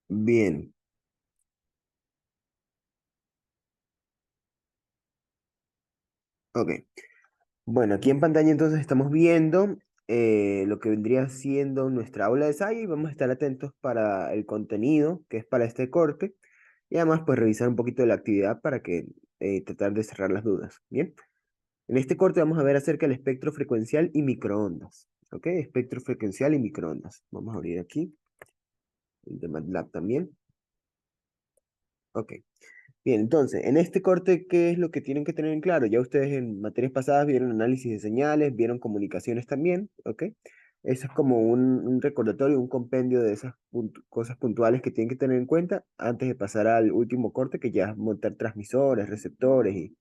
Bien, ok. Bueno, aquí en pantalla entonces estamos viendo lo que vendría siendo nuestra aula de ensayo y vamos a estar atentos para el contenido que es para este corte y además pues revisar un poquito de la actividad para que tratar de cerrar las dudas. Bien, en este corte vamos a ver acerca del espectro frecuencial y microondas. Ok, espectro frecuencial y microondas. Vamos a abrir aquí el de MATLAB también. Ok. Bien, entonces, en este corte, ¿qué es lo que tienen que tener en claro? Ya ustedes en materias pasadas vieron análisis de señales, vieron comunicaciones también, ¿ok? Eso es como un recordatorio, un compendio de esas cosas puntuales que tienen que tener en cuenta antes de pasar al último corte, que ya es montar transmisores, receptores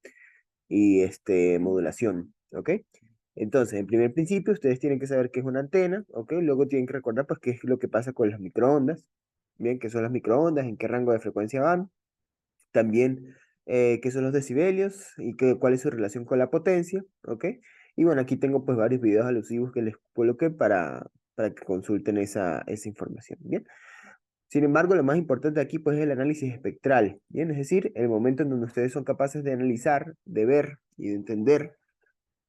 y modulación, ¿ok? Entonces, en primer principio, ustedes tienen que saber qué es una antena, ¿ok? Luego tienen que recordar, pues, qué es lo que pasa con las microondas, bien, qué son las microondas, en qué rango de frecuencia van. También qué son los decibelios y cuál es su relación con la potencia, ¿ok? Y bueno, aquí tengo pues varios videos alusivos que les coloqué para que consulten esa información, ¿bien? Sin embargo, lo más importante aquí pues es el análisis espectral, ¿bien? Es decir, el momento en donde ustedes son capaces de analizar, de ver y de entender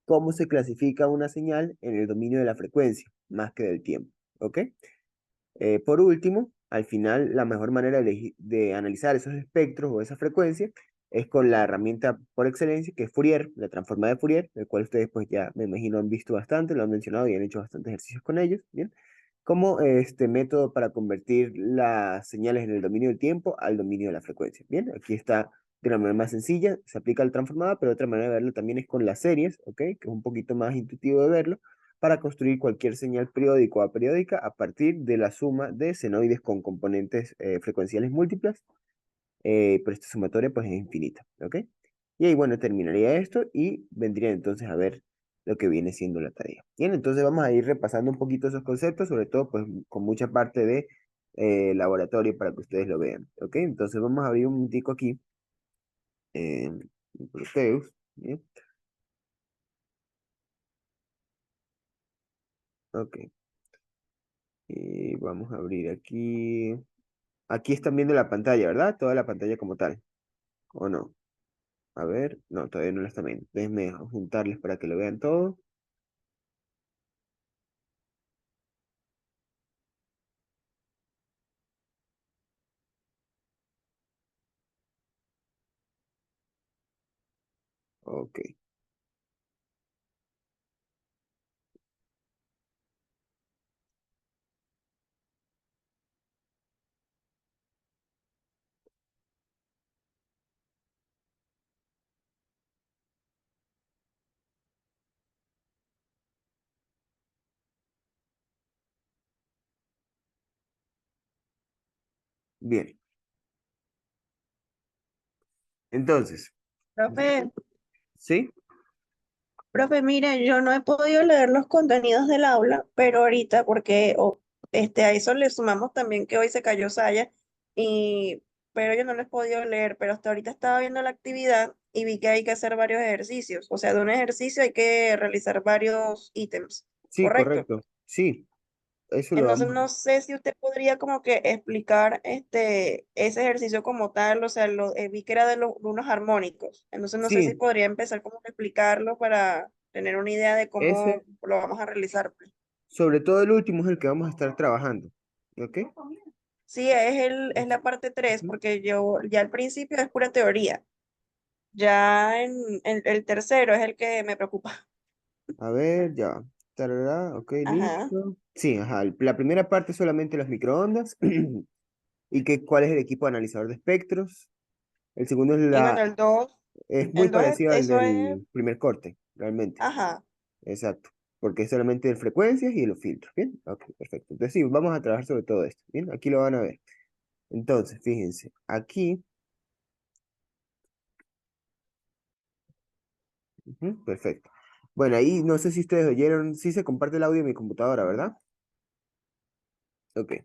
cómo se clasifica una señal en el dominio de la frecuencia, más que del tiempo, ¿ok? Por último, al final, la mejor manera de analizar esos espectros o esa frecuencia es con la herramienta por excelencia, que es Fourier, la transformada de Fourier, el cual ustedes pues ya me imagino han visto bastante, lo han mencionado y han hecho bastantes ejercicios con ellos, ¿bien? Como este método para convertir las señales en el dominio del tiempo al dominio de la frecuencia, ¿bien? Aquí está de una manera más sencilla, se aplica al transformada, pero otra manera de verlo también es con las series, ¿ok? Que es un poquito más intuitivo de verlo para construir cualquier señal periódica o aperiódica a partir de la suma de senoides con componentes frecuenciales múltiples, pero esta sumatoria pues es infinita, ¿ok? Y ahí, bueno, terminaría esto y vendría entonces a ver lo que viene siendo la tarea. Bien, entonces vamos a ir repasando un poquito esos conceptos, sobre todo pues con mucha parte de laboratorio para que ustedes lo vean, ¿ok? Entonces vamos a abrir un minutico aquí en Proteus, ¿bien? Ok, y vamos a abrir aquí. Aquí están viendo la pantalla, ¿verdad? Toda la pantalla como tal, ¿o no? A ver, no, todavía no la están viendo. Déjenme juntarles para que lo vean todo. Ok, bien. Entonces, Profe, ¿sí? profe, mire, yo no he podido leer los contenidos del aula, pero ahorita, porque a eso le sumamos también que hoy se cayó Saya, y, pero yo no lo he podido leer, pero hasta ahorita estaba viendo la actividad y vi que hay que hacer varios ejercicios. O sea, de un ejercicio hay que realizar varios ítems, Sí, ¿correcto? correcto. Sí, eso lo Entonces vamos. no sé si usted podría como que explicar ese ejercicio como tal, o sea, vi que era de unos armónicos, entonces no sé si Sí, podría empezar como que explicarlo para tener una idea de cómo ese, lo vamos a realizar, pues. sobre todo el último es el que vamos a estar trabajando. ¿Ok? Sí, es la parte 3 Ujú. porque yo ya al principio es pura teoría, ya en el tercero es el que me preocupa. A ver, ya. Va. Tarará, ok, Ajá. listo. Sí, ajá. La primera parte es solamente las microondas y cuál es el equipo analizador de espectros. El segundo es Y bueno, es muy el 2 parecido al eso es, del primer corte, realmente. ajá. Exacto. Porque es solamente de frecuencias y de los filtros. Bien. Ok, perfecto. Entonces sí, vamos a trabajar sobre todo esto. Bien, aquí lo van a ver. Entonces, fíjense, aquí, ujú, perfecto. Bueno, ahí no sé si ustedes oyeron, sí se comparte el audio en mi computadora, ¿verdad? Ok.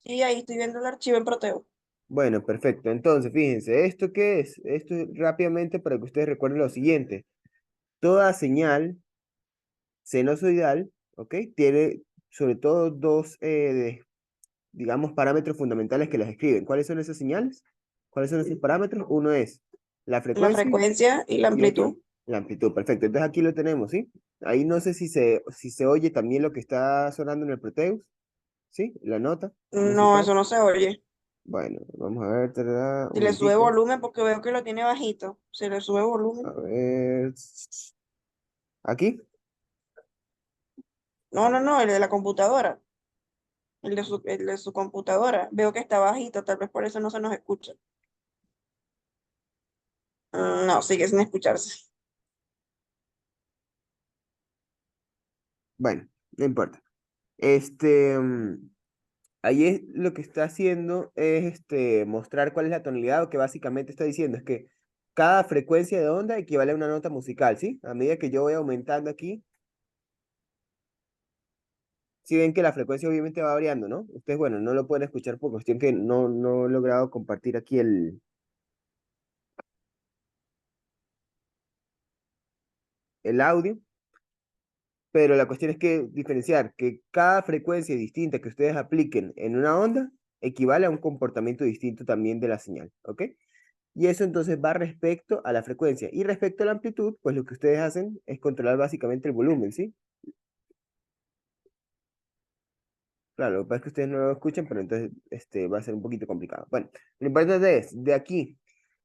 Sí, ahí estoy viendo el archivo en Proteo. Bueno, perfecto. Entonces, fíjense, ¿esto qué es? Esto es rápidamente para que ustedes recuerden lo siguiente. Toda señal sinusoidal, ¿ok? Tiene sobre todo dos digamos, parámetros fundamentales que las escriben. ¿Cuáles son esas señales? ¿Cuáles son esos parámetros? Uno es la La frecuencia frecuencia y la y otro, amplitud. la amplitud. Perfecto. Entonces aquí lo tenemos, ¿sí? Ahí no sé si se oye también lo que está sonando en el Proteus, ¿sí? La nota No, musical. eso no se oye. Bueno, vamos a ver, tarará, un Si le sube momentico. volumen, porque veo que lo tiene bajito. Si le sube A volumen. ver. Aquí. No, no, no, el de la computadora. El de su computadora. Veo que está bajito, tal vez por eso no se nos escucha. No, sigue sin escucharse. Bueno, no importa. Este, ahí es lo que está haciendo es mostrar cuál es la tonalidad, o que básicamente está diciendo es que cada frecuencia de onda equivale a una nota musical, ¿sí? A medida que yo voy aumentando aquí, si ven que la frecuencia obviamente va variando, ¿no? Ustedes, bueno, no lo pueden escuchar por cuestión que no he logrado compartir aquí el audio, pero la cuestión es que diferenciar que cada frecuencia distinta que ustedes apliquen en una onda equivale a un comportamiento distinto también de la señal, ¿ok? Y eso entonces va respecto a la frecuencia. Y respecto a la amplitud, pues lo que ustedes hacen es controlar básicamente el volumen, ¿sí? Claro, lo que pasa es que ustedes no lo escuchan, pero entonces va a ser un poquito complicado. Bueno, lo importante es, de aquí,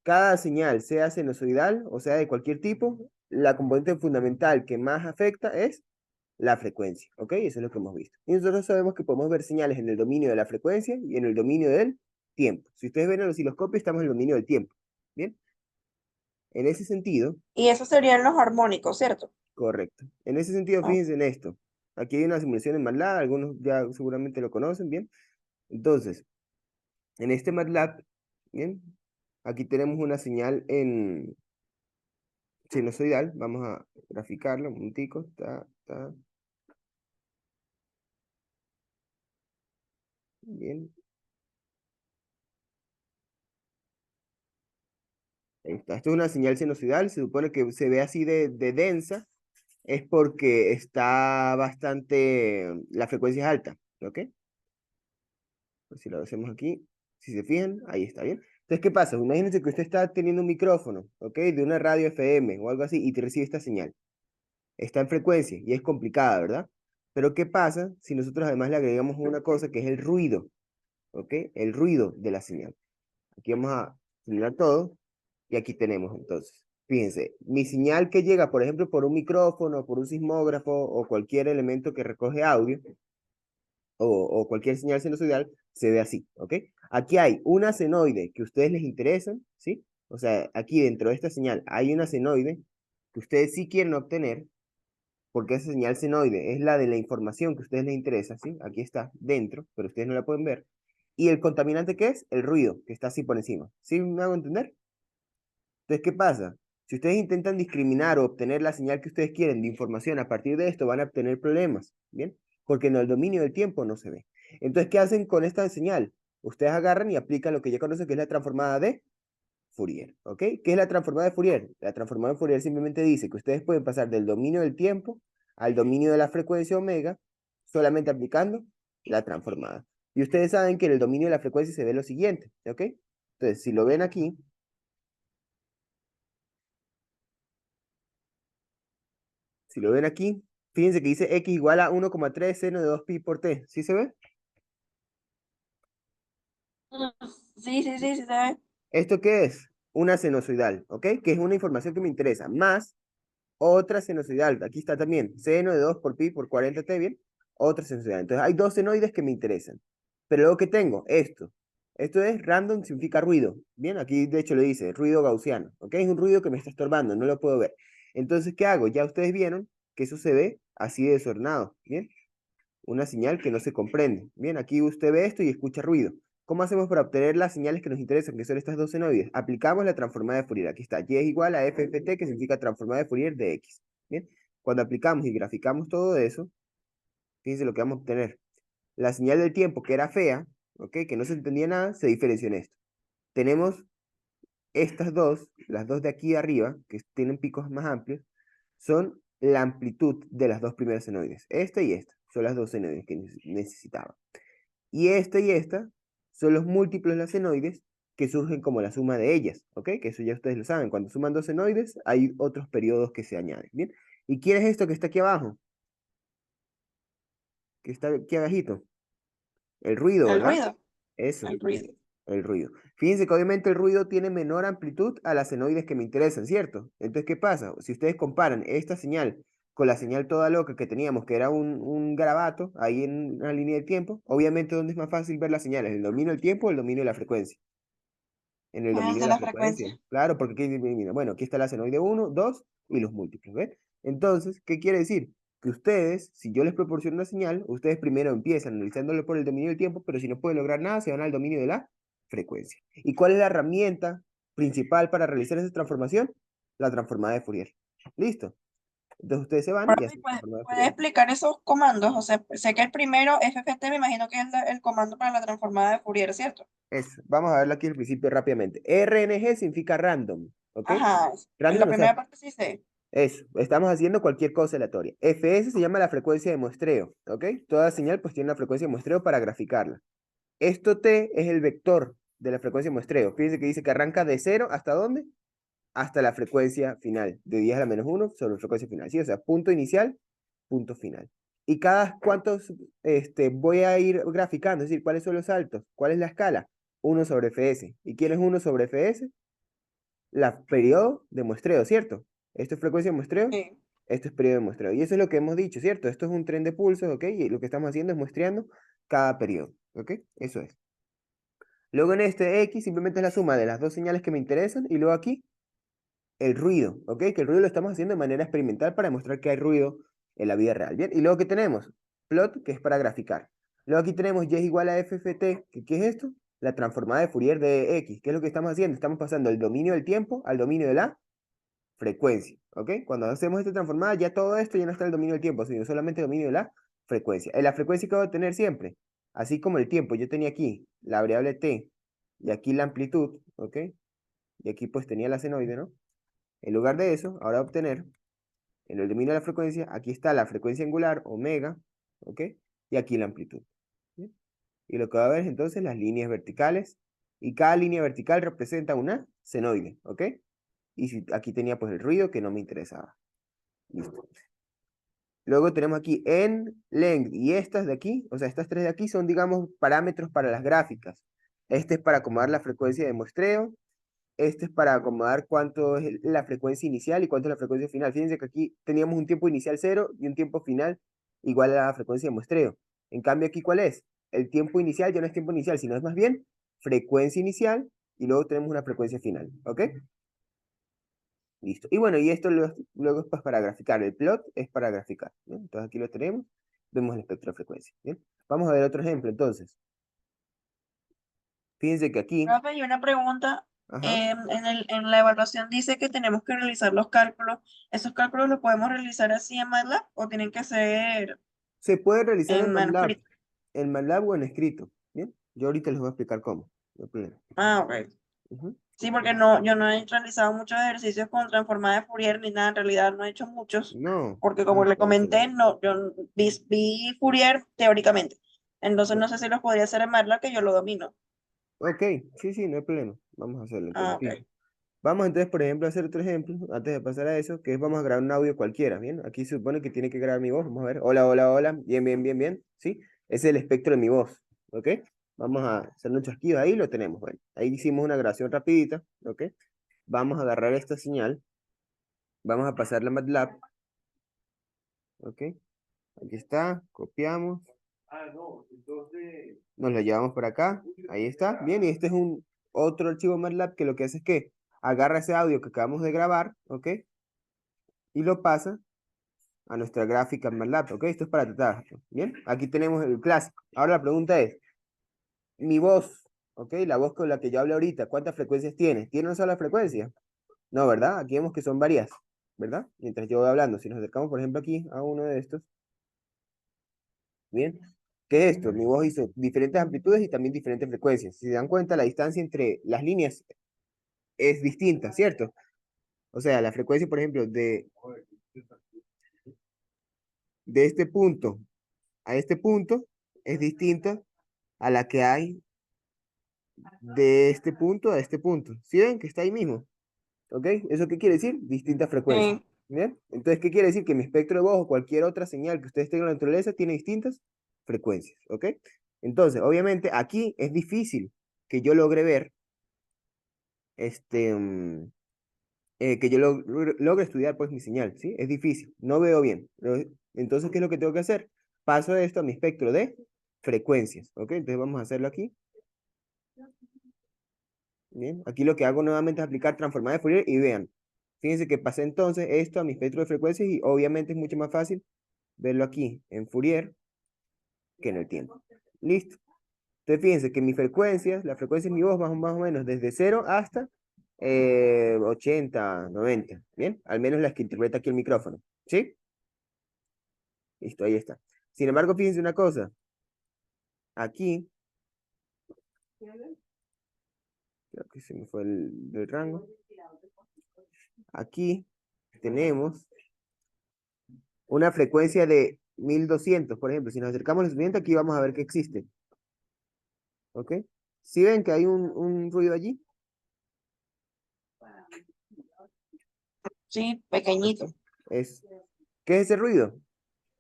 cada señal, sea sinusoidal o sea de cualquier tipo, la componente fundamental que más afecta es la frecuencia, ¿ok? Eso es lo que hemos visto. Y nosotros sabemos que podemos ver señales en el dominio de la frecuencia y en el dominio del tiempo. Si ustedes ven el osciloscopio, estamos en el dominio del tiempo, ¿bien? En ese sentido, Y esos serían los armónicos, ¿cierto? correcto. En ese sentido, Ah, fíjense en esto. Aquí hay una simulación en MATLAB, algunos ya seguramente lo conocen, ¿bien? Entonces, en este MATLAB, ¿bien? Aquí tenemos una señal en sinusoidal. Vamos a graficarla un momentico. Bien. Ahí está. Esto es una señal sinusoidal. Se supone que se ve así de densa. Es porque está bastante, la frecuencia es alta, ¿ok? Pues si lo hacemos aquí, si se fijan, ahí está bien. Entonces, ¿qué pasa? Imagínense que usted está teniendo un micrófono, ¿ok? De una radio FM o algo así y te recibe esta señal. Está en frecuencia y es complicada, ¿verdad? Pero ¿qué pasa si nosotros además le agregamos una cosa que es el ruido, ¿ok? El ruido de la señal. Aquí vamos a simular todo y aquí tenemos entonces. Fíjense, mi señal que llega, por ejemplo, por un micrófono, por un sismógrafo o cualquier elemento que recoge audio, o cualquier señal sinusoidal, se ve así, ¿ok? Aquí hay una senoide que a ustedes les interesan, ¿sí? O sea, aquí dentro de esta señal hay una senoide que ustedes sí quieren obtener, porque esa señal senoide es la de la información que a ustedes les interesa, ¿sí? Aquí está dentro, pero ustedes no la pueden ver. ¿Y el contaminante qué es? El ruido, que está así por encima. ¿Sí me hago entender? Entonces, ¿qué pasa? Si ustedes intentan discriminar o obtener la señal que ustedes quieren de información a partir de esto, van a obtener problemas, ¿bien? Porque en el dominio del tiempo no se ve. Entonces, ¿qué hacen con esta señal? Ustedes agarran y aplican lo que ya conocen que es la transformada de Fourier, ¿ok? ¿Qué es la transformada de Fourier? La transformada de Fourier simplemente dice que ustedes pueden pasar del dominio del tiempo al dominio de la frecuencia omega solamente aplicando la transformada. Y ustedes saben que en el dominio de la frecuencia se ve lo siguiente, ¿ok? Entonces, si lo ven aquí, si lo ven aquí, fíjense que dice x igual a 1,3 seno de 2pi por t. ¿Sí se ve? sí, sí, sí, sí, se ve. ¿Esto qué es? Una sinusoidal, ¿ok? Que es una información que me interesa. Más otra sinusoidal. Aquí está también. Seno de 2 por pi por 40t, ¿bien? Otra sinusoidal. Entonces hay dos senoides que me interesan. Pero luego que tengo esto. Esto es random, significa ruido. Bien, aquí de hecho le dice ruido gaussiano. ¿Ok? Es un ruido que me está estorbando, no lo puedo ver. Entonces, ¿qué hago? Ya ustedes vieron que eso se ve así de desordenado. ¿Bien? Una señal que no se comprende. Bien, aquí usted ve esto y escucha ruido. ¿Cómo hacemos para obtener las señales que nos interesan, que son estas dos senoides? Aplicamos la transformada de Fourier. Aquí está, y es igual a FFT, que significa transformada de Fourier de X. Bien, cuando aplicamos y graficamos todo eso, fíjense lo que vamos a obtener. La señal del tiempo, que era fea, ¿ok? Que no se entendía nada, se diferenció en esto. Tenemos estas dos, las dos de aquí arriba, que tienen picos más amplios, son la amplitud de las dos primeras senoides. Esta y esta son las dos senoides que necesitaba. Y esta son los múltiplos de las senoides que surgen como la suma de ellas, ¿ok? Que eso ya ustedes lo saben. Cuando suman dos senoides, hay otros periodos que se añaden, ¿bien? ¿Y quién es esto que está aquí abajo? Que está aquí abajito. El ruido, El ¿verdad? ruido, Eso, el ruido. el ruido. Fíjense que obviamente el ruido tiene menor amplitud a las senoides que me interesan, ¿cierto? Entonces, ¿qué pasa? Si ustedes comparan esta señal con la señal toda loca que teníamos, que era un garabato ahí en una línea de tiempo, obviamente, ¿dónde es más fácil ver las señales? ¿El dominio del tiempo o el dominio de la frecuencia? En el El dominio de de la la frecuencia. frecuencia. Claro, porque aquí, mira, bueno, aquí está la senoide uno 2 y los múltiplos, ¿ves? Entonces, ¿qué quiere decir? Que ustedes, si yo les proporciono una señal, ustedes primero empiezan analizándolo por el dominio del tiempo, pero si no pueden lograr nada, se van al dominio de la frecuencia. ¿Y cuál es la herramienta principal para realizar esa transformación? La transformada de Fourier. ¿Listo? Entonces ustedes se van y Profe, hacen la transformada de ¿puede Fourier. explicar esos comandos? O sea, sé que el primero, FFT, me imagino que es el comando para la transformada de Fourier, ¿cierto? Eso. Vamos a verlo aquí al principio rápidamente. RNG significa random, ¿ok? Ajá, en Random, la o sea, primera parte sí sé. eso, estamos haciendo cualquier cosa aleatoria. FS se llama la frecuencia de muestreo, ¿ok? Toda señal pues tiene una frecuencia de muestreo para graficarla. Esto T es el vector de la frecuencia de muestreo. Fíjense que dice que arranca de cero, ¿hasta dónde? Hasta la frecuencia final, de 10 a la menos uno sobre la frecuencia final, ¿sí? O sea, punto inicial, punto final. Y cada cuántos voy a ir graficando, es decir, ¿cuáles son los saltos? ¿Cuál es la escala? Uno sobre Fs. ¿Y quién es uno sobre Fs? La periodo de muestreo, ¿cierto? Esto es frecuencia de muestreo, Sí. esto es periodo de muestreo. Y eso es lo que hemos dicho, ¿cierto? Esto es un tren de pulsos, ¿ok? Y lo que estamos haciendo es muestreando cada periodo, ¿ok? Eso es. Luego en este X simplemente es la suma de las dos señales que me interesan y luego aquí el ruido, ¿ok? Que el ruido lo estamos haciendo de manera experimental para demostrar que hay ruido en la vida real, ¿bien? Y luego que tenemos plot, que es para graficar. Luego aquí tenemos y es igual a FFT, que ¿qué es esto? La transformada de Fourier de X. ¿Qué es lo que estamos haciendo? Estamos pasando el dominio del tiempo al dominio de la frecuencia, ¿ok? Cuando hacemos esta transformada, ya todo esto ya no está en el dominio del tiempo, sino solamente el dominio de la frecuencia. En la frecuencia que voy a tener siempre, así como el tiempo, yo tenía aquí la variable t y aquí la amplitud, ¿ok? Y aquí pues tenía la senoide, ¿no? En lugar de eso, ahora obtener en el dominio de la frecuencia, aquí está la frecuencia angular, omega, ¿ok? Y aquí la amplitud. ¿Sí? Y lo que va a ver es entonces las líneas verticales, y cada línea vertical representa una senoide, ¿ok? Y si, aquí tenía pues el ruido que no me interesaba. Listo. Luego tenemos aquí en length y estas de aquí, o sea, estas tres de aquí son, digamos, parámetros para las gráficas. Este es para acomodar la frecuencia de muestreo, este es para acomodar cuánto es la frecuencia inicial y cuánto es la frecuencia final. Fíjense que aquí teníamos un tiempo inicial cero y un tiempo final igual a la frecuencia de muestreo. En cambio aquí, ¿cuál es? El tiempo inicial ya no es tiempo inicial, sino es más bien frecuencia inicial y luego tenemos una frecuencia final, ¿ok? Listo. Y bueno, y esto luego es pues para graficar. El plot es para graficar, ¿bien? Entonces aquí lo tenemos. Vemos el espectro de frecuencia, ¿bien? Vamos a ver otro ejemplo, entonces. Fíjense que aquí, Profe, y una pregunta. ajá, En la evaluación dice que tenemos que realizar los cálculos. ¿Esos cálculos los podemos realizar así en MATLAB o tienen que ser se puede realizar en manuscrito? En MATLAB o en escrito, ¿bien? Yo ahorita les voy a explicar cómo, no hay problema. Ah, ok. Ujú. Sí, porque no, yo no he realizado muchos ejercicios con transformada de Fourier ni nada, en realidad no he hecho muchos, No, porque como le pues comenté, excelente. no, yo vi Fourier teóricamente, entonces no sé si los podría hacer en MATLAB que yo lo domino. Ok, sí, sí, no hay problema. Vamos a hacerlo Ah, entonces, ok. fíjense. Vamos entonces, por ejemplo, a hacer otro ejemplo, antes de pasar a eso, que es vamos a grabar un audio cualquiera, ¿bien? Aquí se supone que tiene que grabar mi voz, vamos a ver. Hola, hola, hola, bien, bien, bien, bien, ¿sí? Ese es el espectro de mi voz, ¿ok? Vamos a hacer un chasquido ahí, lo tenemos, bueno. Ahí hicimos una grabación rapidita, ¿ok? Vamos a agarrar esta señal, vamos a pasarla a MATLAB, ¿ok? Aquí está, copiamos, nos la llevamos por acá, ahí está, bien, y este es un otro archivo MATLAB que lo que hace es que agarra ese audio que acabamos de grabar, ¿ok? Y lo pasa a nuestra gráfica en MATLAB, ¿ok? Esto es para tratar, ¿bien? Aquí tenemos el clásico. Ahora la pregunta es, mi voz, ¿ok? La voz con la que yo hablo ahorita, ¿cuántas frecuencias tiene? ¿Tiene una sola frecuencia? No, ¿verdad? Aquí vemos que son varias, ¿verdad? Mientras yo voy hablando, si nos acercamos, por ejemplo, aquí a uno de estos, ¿bien? ¿Qué es esto? Mi voz hizo diferentes amplitudes y también diferentes frecuencias. Si se dan cuenta, la distancia entre las líneas es distinta, ¿cierto? O sea, la frecuencia, por ejemplo, de este punto a este punto es distinta a la que hay de este punto a este punto. ¿Sí ven que está ahí mismo? ¿Ok? ¿Eso qué quiere decir? Distintas frecuencias. Sí, ¿Bien? Entonces, ¿qué quiere decir? Que mi espectro de voz o cualquier otra señal que ustedes tengan en la naturaleza tiene distintas frecuencias. ¿Ok? Entonces, obviamente, aquí es difícil que yo logre ver, este, que yo logre estudiar pues mi señal, ¿sí? Es difícil, no veo bien. Entonces, ¿qué es lo que tengo que hacer? Paso esto a mi espectro de frecuencias. ¿Ok? Entonces, vamos a hacerlo aquí. Bien, aquí lo que hago nuevamente es aplicar transformada de Fourier y vean, fíjense que pasé entonces esto a mi espectro de frecuencias y obviamente es mucho más fácil verlo aquí en Fourier que en el tiempo. Listo. Entonces fíjense que mis frecuencias, la frecuencia de mi voz más o menos desde 0 hasta 80, 90. Bien, al menos las que interpreta aquí el micrófono. ¿Sí? Listo, ahí está. Sin embargo, fíjense una cosa. Aquí, creo que se me fue el rango. Aquí tenemos una frecuencia de 1200, por ejemplo. Si nos acercamos lo suficiente, aquí vamos a ver que existe. ¿Ok? ¿Sí ven que hay un ruido allí? sí, pequeñito. Es, ¿Qué es ese ruido?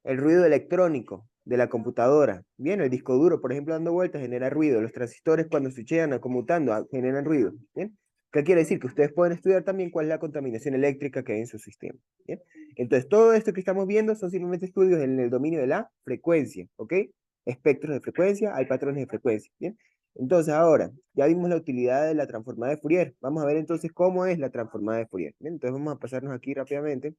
El ruido electrónico de la computadora. Bien, el disco duro, por ejemplo, dando vueltas genera ruido. Los transistores cuando switchean o conmutando generan ruido. Bien. ¿Qué quiere decir? Que ustedes pueden estudiar también cuál es la contaminación eléctrica que hay en su sistema. Bien. Entonces, todo esto que estamos viendo son simplemente estudios en el dominio de la frecuencia. ¿Ok? Espectros de frecuencia, hay patrones de frecuencia. Bien. Entonces, ahora, ya vimos la utilidad de la transformada de Fourier. Vamos a ver entonces cómo es la transformada de Fourier. Bien. Entonces, vamos a pasarnos aquí rápidamente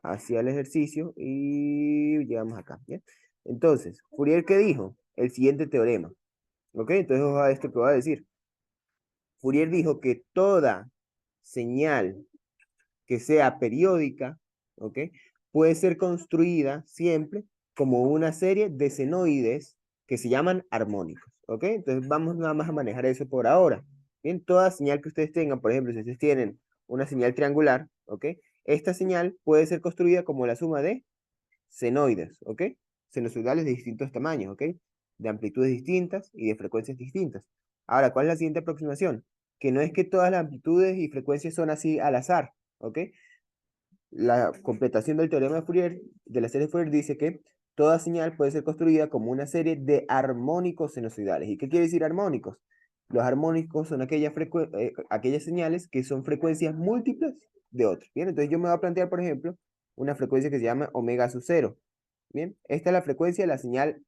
hacia el ejercicio y llegamos acá. ¿Bien? Entonces, Fourier, ¿qué dijo? El siguiente teorema. ¿Ok? Entonces, ojo a esto que voy a decir. Fourier dijo que toda señal que sea periódica, ¿ok? Puede ser construida siempre como una serie de senoides que se llaman armónicos, ¿ok? Entonces vamos nada más a manejar eso por ahora. Bien, toda señal que ustedes tengan, por ejemplo, si ustedes tienen una señal triangular, ¿ok? Esta señal puede ser construida como la suma de senoides, ¿ok? Sinusoidales de distintos tamaños, ¿ok? De amplitudes distintas y de frecuencias distintas. Ahora, ¿cuál es la siguiente aproximación? Que no es que todas las amplitudes y frecuencias son así al azar, ¿ok? La completación del teorema de Fourier, de la serie de Fourier, dice que toda señal puede ser construida como una serie de armónicos sinusoidales. ¿Y qué quiere decir armónicos? Los armónicos son aquellas señales que son frecuencias múltiples de otras. Bien, entonces yo me voy a plantear, por ejemplo, una frecuencia que se llama omega sub cero. Bien, esta es la frecuencia de la señal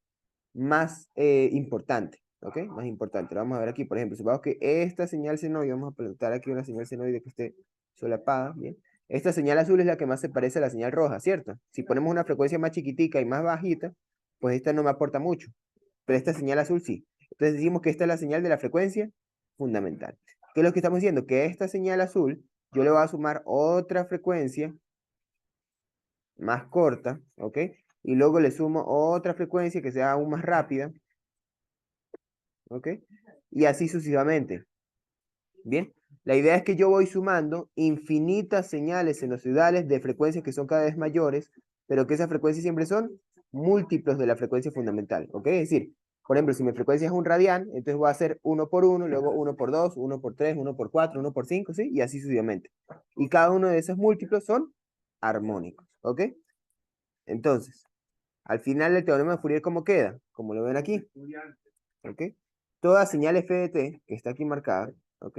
más importante. ¿Ok? Más importante. Lo vamos a ver aquí, por ejemplo, supongamos que esta señal senoide, vamos a plantar aquí una señal senoide que esté solapada, ¿bien? Esta señal azul es la que más se parece a la señal roja, ¿cierto? Si ponemos una frecuencia más chiquitica y más bajita, pues esta no me aporta mucho, pero esta señal azul sí. Entonces decimos que esta es la señal de la frecuencia fundamental. ¿Qué es lo que estamos diciendo? Que esta señal azul, yo le voy a sumar otra frecuencia más corta, ¿ok? Y luego le sumo otra frecuencia que sea aún más rápida, ¿ok? Y así sucesivamente. Bien, la idea es que yo voy sumando infinitas señales sinusoidales de frecuencias que son cada vez mayores, pero que esas frecuencias siempre son múltiplos de la frecuencia fundamental, ¿ok? Es decir, por ejemplo, si mi frecuencia es un radián, entonces voy a hacer uno por uno, luego uno por dos, uno por tres, uno por cuatro, uno por cinco, ¿sí? Y así sucesivamente. Y cada uno de esos múltiplos son armónicos, ¿ok? Entonces, al final el teorema de Fourier, ¿cómo queda? Como lo ven aquí, ¿ok? Toda señal f de t, que está aquí marcada, ¿ok?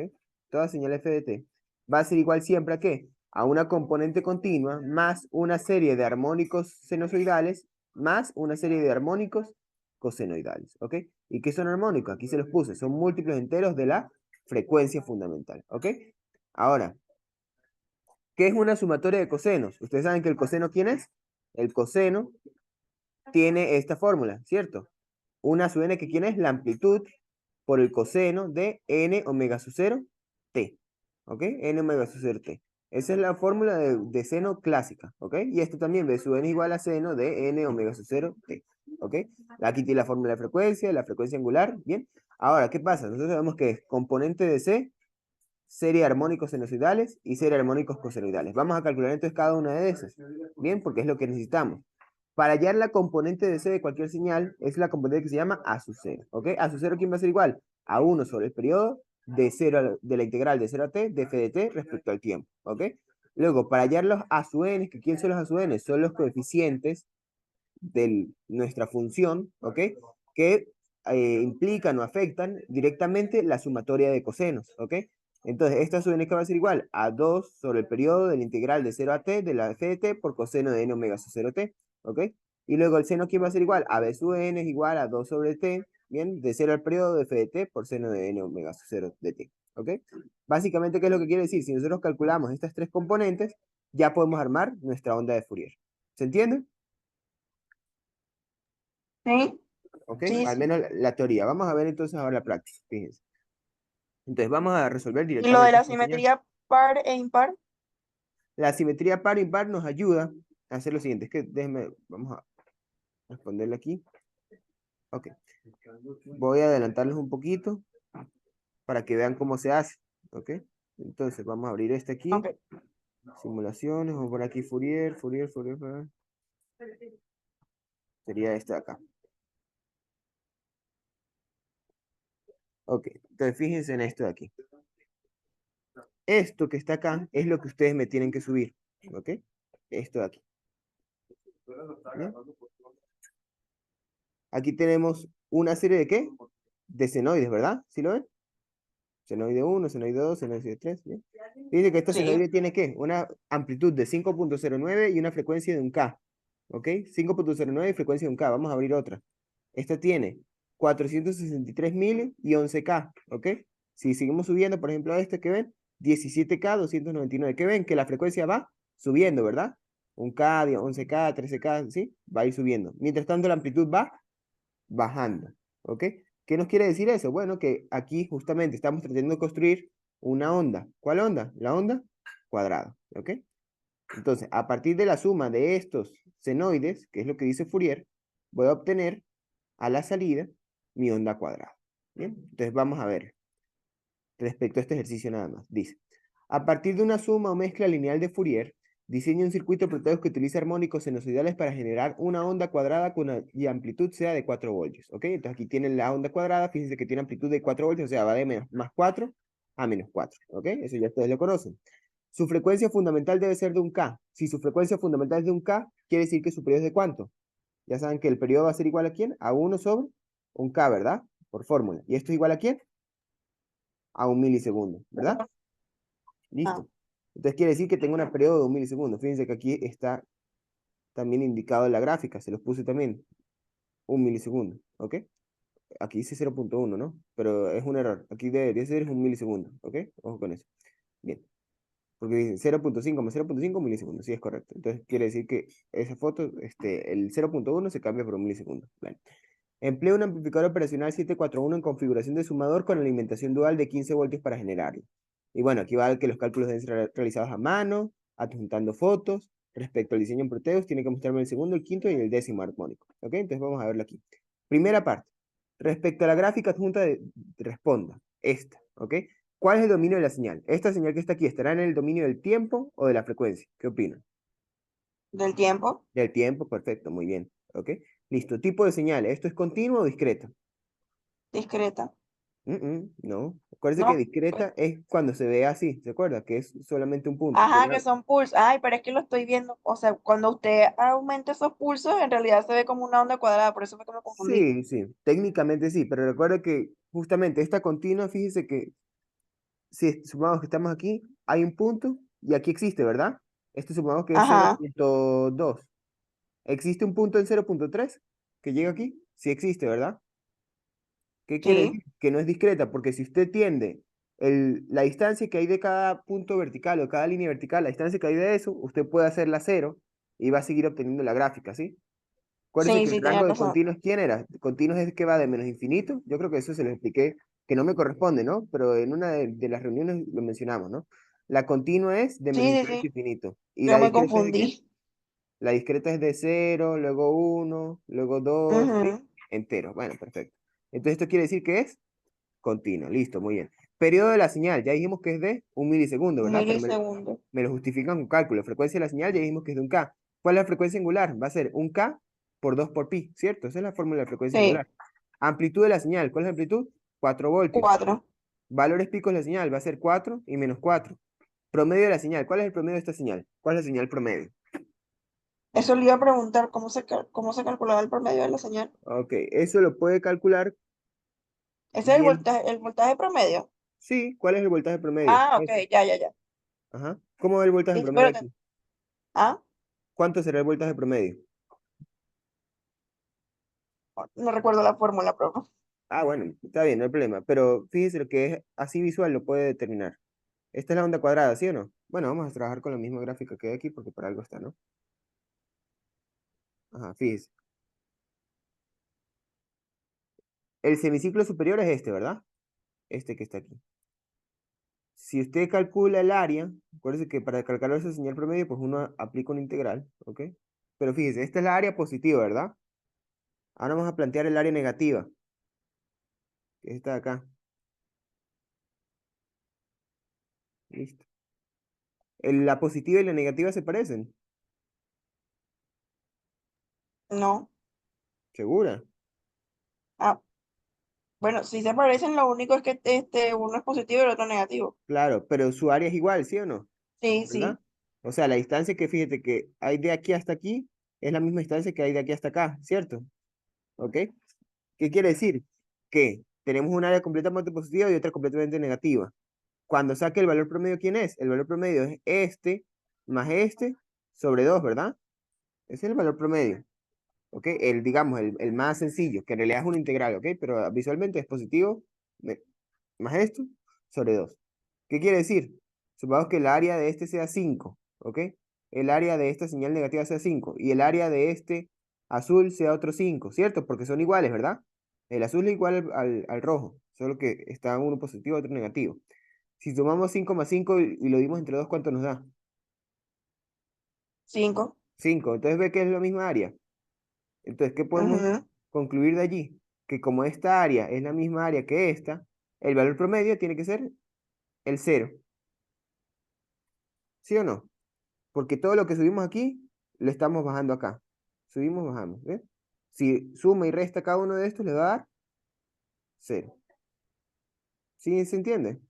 Toda señal f de t va a ser igual siempre a qué? A una componente continua más una serie de armónicos sinusoidales más una serie de armónicos cosenoidales, ¿ok? ¿Y qué son armónicos? Aquí se los puse, son múltiplos enteros de la frecuencia fundamental, ¿ok? Ahora, ¿qué es una sumatoria de cosenos? Ustedes saben que el coseno, ¿quién es? El coseno tiene esta fórmula, ¿cierto? Una sub n, que quién es la amplitud por el coseno de n omega sub 0 t. ¿Ok? N omega sub 0 t. Esa es la fórmula de seno clásica. ¿Ok? Y esto también, b sub n igual a seno de n omega sub 0 t. ¿Ok? Aquí tiene la fórmula de frecuencia, la frecuencia angular. Bien. Ahora, ¿qué pasa? Nosotros sabemos que es componente de C, serie de armónicos sinusoidales y serie de armónicos cosenoidales. Vamos a calcular entonces cada una de esas. Bien, porque es lo que necesitamos. Para hallar la componente de C de cualquier señal, es la componente que se llama A sub 0, ¿ok? A sub 0, ¿quién va a ser igual? A 1 sobre el periodo de, 0 de la integral de 0 a t de f de t respecto al tiempo, ¿ok? Luego, para hallar los A sub n, que ¿quién son los A sub n? Son los coeficientes de nuestra función, ¿ok? Que implican o afectan directamente la sumatoria de cosenos, ¿ok? Entonces, esta sub n que va a ser igual a 2 sobre el periodo de la integral de 0 a t de la f de t por coseno de n omega sub 0 t, ¿ok? Y luego el seno que va a ser igual a b sub n es igual a 2 sobre t, bien, de 0 al periodo de f de t por seno de n omega sub 0 de t, ¿ok? Básicamente, ¿qué es lo que quiere decir? Si nosotros calculamos estas tres componentes, ya podemos armar nuestra onda de Fourier. ¿Se entiende? Sí, ¿Ok? sí, Al sí. menos la teoría. Vamos a ver entonces ahora la práctica. Fíjense. Entonces vamos a resolver Y lo de directamente la esta señal. simetría par e impar. La simetría par-impar nos ayuda a hacer lo siguiente. Es que déjenme, vamos a responderle aquí. Ok. Voy a adelantarles un poquito para que vean cómo se hace. ¿Ok? Entonces vamos a abrir este aquí. Ok, Simulaciones. Vamos por aquí Fourier, Fourier, Fourier, Fourier. Sería este de acá. Ok. Entonces fíjense en esto de aquí. Esto que está acá es lo que ustedes me tienen que subir. ¿Ok? Esto de aquí. ¿Bien? Aquí tenemos una serie de ¿qué? De senoides, ¿verdad? ¿Sí lo ven? Senoide 1, senoide 2, senoide 3. ¿Bien? Dice que esta sí, senoide tiene ¿qué? Una amplitud de 5.09 y una frecuencia de un K. ¿Ok? 5.09 y frecuencia de un K. Vamos a abrir otra. Esta tiene 463 mil y 11K. ¿Ok? Si seguimos subiendo, por ejemplo, a este que ven, 17K, 299. ¿Qué ven? Que la frecuencia va subiendo, ¿verdad? Un K, 11K, 13K, ¿sí? Va a ir subiendo. Mientras tanto, la amplitud va bajando, ¿ok? ¿Qué nos quiere decir eso? Bueno, que aquí justamente estamos tratando de construir una onda. ¿Cuál onda? La onda cuadrada, ¿ok? Entonces, a partir de la suma de estos senoides, que es lo que dice Fourier, voy a obtener a la salida mi onda cuadrada. ¿Bien? Entonces vamos a ver respecto a este ejercicio nada más. Dice, a partir de una suma o mezcla lineal de Fourier, diseña un circuito Proteus que utiliza armónicos sinusoidales para generar una onda cuadrada y amplitud sea de 4 voltios. ¿Ok? Entonces aquí tienen la onda cuadrada, fíjense que tiene amplitud de 4 voltios, o sea, va de más 4 a menos 4. ¿Ok? Eso ya ustedes lo conocen. Su frecuencia fundamental debe ser de un K. Si su frecuencia fundamental es de un K, quiere decir que su periodo es de ¿cuánto? Ya saben que el periodo va a ser igual a ¿quién? A 1 sobre un K, ¿verdad? Por fórmula. ¿Y esto es igual a quién? A un milisegundo, ¿verdad? ah, Listo. Entonces quiere decir que tengo un periodo de un milisegundo. Fíjense que aquí está también indicado en la gráfica. Se los puse también. Un milisegundo. ¿Ok? Aquí dice 0.1, ¿no? Pero es un error. Aquí debería ser un milisegundo. ¿Ok? Ojo con eso. Bien. Porque dice 0.5 más 0.5 milisegundos. Sí, es correcto. Entonces quiere decir que esa foto, el 0.1 se cambia por un milisegundo. Vale. Emplea un amplificador operacional 741 en configuración de sumador con alimentación dual de 15 voltios para generarlo. Y bueno, aquí va que los cálculos deben ser realizados a mano, adjuntando fotos. Respecto al diseño en Proteus, tiene que mostrarme el segundo, el quinto y el décimo armónico. ¿Ok? Entonces vamos a verlo aquí. Primera parte. Respecto a la gráfica adjunta, responda. Esta. ¿Ok? ¿Cuál es el dominio de la señal? Esta señal que está aquí, ¿estará en el dominio del tiempo o de la frecuencia? ¿Qué opinan? del tiempo, Del tiempo, perfecto, muy bien. ¿Ok? Listo. Tipo de señal. ¿Esto es continuo o discreto? discreta. No. Acuérdense que No, pues, discreta es cuando se ve así, ¿se acuerda? Que es solamente un punto. ajá, que son pulsos. Ay, pero es que lo estoy viendo. O sea, cuando usted aumenta esos pulsos, en realidad se ve como una onda cuadrada, por eso fue que me confundí. Sí, sí, técnicamente sí, pero recuerda que justamente esta continua, fíjese que si sumamos que estamos aquí, hay un punto y aquí existe, ¿verdad? Este supongamos que es Ajá, 0.2. ¿Existe un punto en 0.3 que llega aquí? Sí existe, ¿verdad? ¿Qué quiere sí, decir? Que no es discreta, porque si usted tiende la distancia que hay de cada punto vertical o cada línea vertical, la distancia que hay de eso, usted puede hacerla cero y va a seguir obteniendo la gráfica, ¿sí? Acuérdese sí, que el sí, tiene rango de razón. continuos, ¿quién era? Continuos es que va de menos infinito. Yo creo que eso se lo expliqué, que no me corresponde, ¿no? Pero en una de las reuniones lo mencionamos, ¿no? La continua es de menos Sí, sí, infinito a sí, infinito. ¿Y la yo me discreta es de qué? confundí. La discreta es de cero, luego uno, luego dos, ¿sí? Ujú, Entero. Bueno, perfecto. Entonces esto quiere decir que es continuo. Listo, muy bien. Periodo de la señal, ya dijimos que es de un milisegundo, ¿verdad? Pero milisegundos. me lo justifican con cálculo. Frecuencia de la señal, ya dijimos que es de un K. ¿Cuál es la frecuencia angular? Va a ser un K por 2 por pi, ¿cierto? Esa es la fórmula de frecuencia Sí, angular. Amplitud de la señal, ¿cuál es la amplitud? 4 voltios. 4. Valores picos de la señal va a ser 4 y menos 4. Promedio de la señal, ¿cuál es el promedio de esta señal? ¿Cuál es la señal promedio? Eso le iba a preguntar cómo se calculaba el promedio de la señal. Ok, eso lo puede calcular Ese es bien. el voltaje promedio. Sí, ¿cuál es el voltaje promedio? Ah, ok, Ese. ya, ya, ya. Ajá. ¿Cómo va el voltaje Listo, promedio aquí? ah, ¿Cuánto será el voltaje promedio? no recuerdo la fórmula, pero Ah, bueno, está bien, no hay problema. Pero fíjese lo que es así visual lo puede determinar. Esta es la onda cuadrada, ¿sí o no? Bueno, vamos a trabajar con la misma gráfica que hay aquí porque por algo está, ¿no? Ajá, fíjese. El semiciclo superior es este, ¿verdad? Este que está aquí. Si usted calcula el área, acuérdese que para calcular esa señal promedio, pues uno aplica una integral, ¿ok? Pero fíjese, esta es la área positiva, ¿verdad? Ahora vamos a plantear el área negativa, que es esta de acá. Listo. La positiva y la negativa se parecen, no. ¿segura? Ah, bueno, sí se parecen, lo único es que uno es positivo y el otro negativo. Claro, pero su área es igual, ¿sí o no? Sí, ¿Verdad? sí. O sea, la distancia que fíjate que hay de aquí hasta aquí es la misma distancia que hay de aquí hasta acá, ¿cierto? ¿Ok? ¿Qué quiere decir? Que tenemos un área completamente positiva y otra completamente negativa. Cuando saque el valor promedio, ¿quién es? El valor promedio es este más este sobre 2, ¿verdad? Ese es el valor promedio, ¿ok? Digamos, el más sencillo, que en realidad es una integral, ¿ok? Pero visualmente es positivo más esto sobre 2. ¿Qué quiere decir? Supongamos que el área de este sea 5, ¿ok? El área de esta señal negativa sea 5 y el área de este azul sea otro 5, ¿cierto? Porque son iguales, ¿verdad? El azul es igual al rojo, solo que está uno positivo y otro negativo. Si sumamos 5 más 5 y lo dimos entre 2, ¿cuánto nos da? 5. 5. Entonces ve que es la misma área. Entonces, ¿qué podemos concluir de allí? Que como esta área es la misma área que esta, el valor promedio tiene que ser el cero. ¿Sí o no? Porque todo lo que subimos aquí, lo estamos bajando acá. Subimos, bajamos, ¿ves? Si suma y resta cada uno de estos, le va a dar cero. ¿Sí se entiende?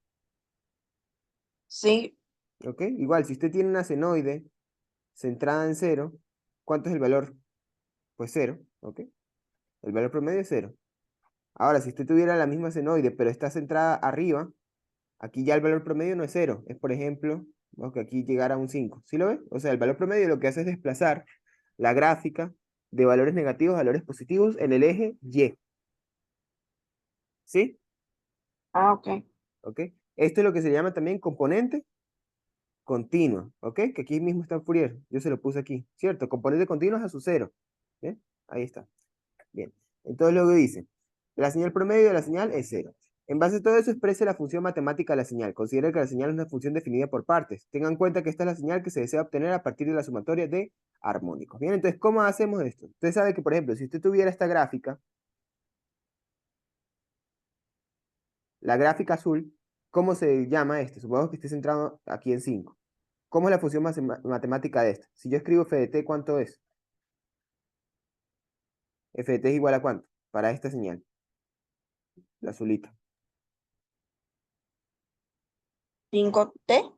Sí, ¿Ok? Igual, si usted tiene una senoide centrada en cero, ¿cuánto es el valor? Pues cero, ¿ok? El valor promedio es cero. Ahora, si usted tuviera la misma senoide, pero está centrada arriba, aquí ya el valor promedio no es cero. Es, por ejemplo, vamos que aquí llegara a un 5. ¿Sí lo ve? O sea, el valor promedio lo que hace es desplazar la gráfica de valores negativos a valores positivos en el eje Y. ¿Sí? ah, ok. ¿Ok? Esto es lo que se llama también componente continua. ¿Ok? Que aquí mismo está en Fourier. Yo se lo puse aquí. ¿Cierto? Componente continuo es a su cero. ¿Bien? Ahí está. Bien. Entonces luego dice, la señal promedio de la señal es cero. En base a todo eso, exprese la función matemática de la señal. Considere que la señal es una función definida por partes. Tengan en cuenta que esta es la señal que se desea obtener a partir de la sumatoria de armónicos. Bien, entonces, ¿cómo hacemos esto? Usted sabe que, por ejemplo, si usted tuviera esta gráfica, la gráfica azul, ¿cómo se llama esto? Supongamos que esté centrado aquí en 5. ¿Cómo es la función matemática de esto? Si yo escribo f de t, ¿cuánto es? F de t es igual a ¿cuánto? Para esta señal, la azulita. 5T.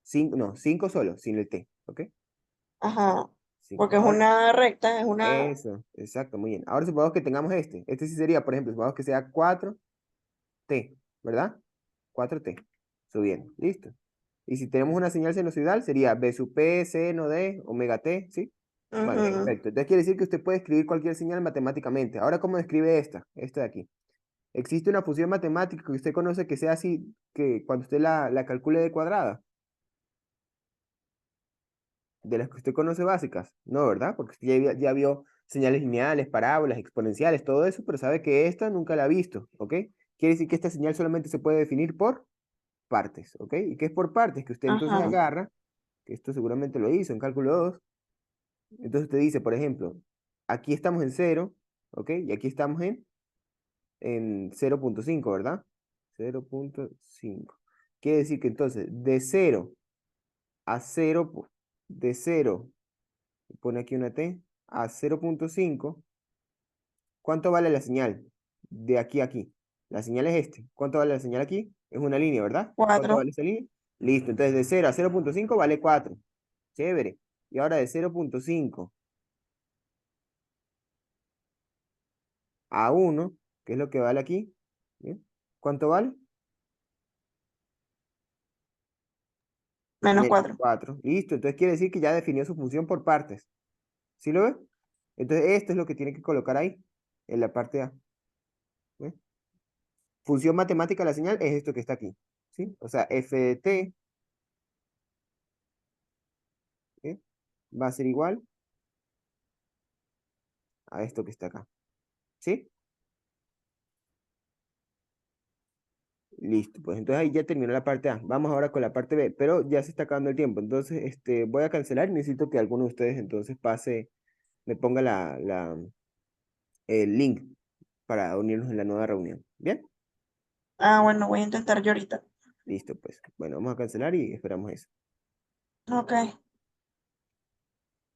5, no, 5 solo, sin el t, ¿ok? Ajá. 5. Porque es Ahora, una recta, es una. eso, exacto, muy bien. Ahora supongamos que tengamos este. Este sí sería, por ejemplo, supongamos que sea 4t, ¿verdad? 4t, subiendo, listo. Y si tenemos una señal sinusoidal, sería b sub p seno de omega t, ¿sí? Vale, Ujú. perfecto. Entonces quiere decir que usted puede escribir cualquier señal matemáticamente. Ahora, ¿cómo describe esta? Esta de aquí. ¿Existe una función matemática que usted conoce que sea así, que cuando usted la calcule de cuadrada? De las que usted conoce básicas. No, ¿verdad? Porque usted ya vio señales lineales, parábolas, exponenciales, todo eso, pero sabe que esta nunca la ha visto, ¿ok? Quiere decir que esta señal solamente se puede definir por partes, ¿ok? ¿Y qué es por partes? Que usted entonces Ajá. agarra, que esto seguramente lo hizo en cálculo 2. Entonces usted dice, por ejemplo, aquí estamos en cero, ¿ok? Y aquí estamos en 0,5, ¿verdad? 0,5. Quiere decir que entonces de cero a cero, de cero, pone aquí una T, a 0.5, ¿cuánto vale la señal de aquí a aquí? La señal es este. ¿Cuánto vale la señal aquí? Es una línea, ¿verdad? ¿Cuánto 4. vale esa línea? Listo, entonces de 0 a 0.5 vale 4. Chévere. Y ahora de 0.5 a 1, que es lo que vale aquí. ¿Bien? ¿Cuánto vale? Menos Menos 4. 4. Listo, entonces quiere decir que ya definió su función por partes. ¿Sí lo ves? Entonces esto es lo que tiene que colocar ahí, en la parte A. ¿Ves? Función matemática de la señal es esto que está aquí. ¿Sí? O sea, f de t, ¿eh? Va a ser igual a esto que está acá. ¿Sí? Listo, pues entonces ahí ya terminó la parte A. Vamos ahora con la parte B, pero ya se está acabando el tiempo. Entonces, voy a cancelar y necesito que alguno de ustedes entonces pase, me ponga el link para unirnos en la nueva reunión. ¿Bien? Ah, bueno, voy a intentar yo ahorita. Listo, pues. Bueno, vamos a cancelar y esperamos eso. Ok.